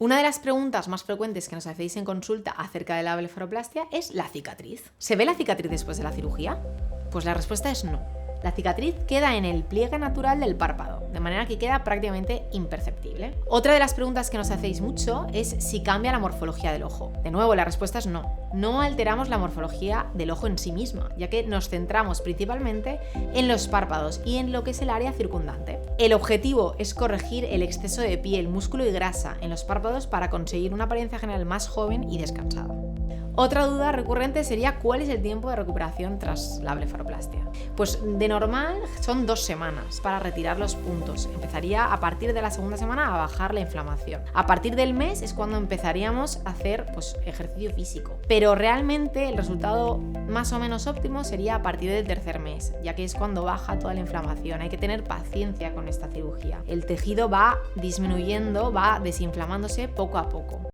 Una de las preguntas más frecuentes que nos hacéis en consulta acerca de la blefaroplastia es la cicatriz. ¿Se ve la cicatriz después de la cirugía? Pues la respuesta es no. La cicatriz queda en el pliegue natural del párpado, de manera que queda prácticamente imperceptible. Otra de las preguntas que nos hacéis mucho es si cambia la morfología del ojo. De nuevo, la respuesta es no. No alteramos la morfología del ojo en sí misma, ya que nos centramos principalmente en los párpados y en lo que es el área circundante. El objetivo es corregir el exceso de piel, músculo y grasa en los párpados para conseguir una apariencia general más joven y descansada. Otra duda recurrente sería ¿cuál es el tiempo de recuperación tras la blefaroplastia? Pues de normal son 2 semanas para retirar los puntos. Empezaría a partir de la segunda semana a bajar la inflamación. A partir del mes es cuando empezaríamos a hacer ejercicio físico. Pero realmente el resultado más o menos óptimo sería a partir del 3er mes, ya que es cuando baja toda la inflamación. Hay que tener paciencia con esta cirugía. El tejido va disminuyendo, va desinflamándose poco a poco.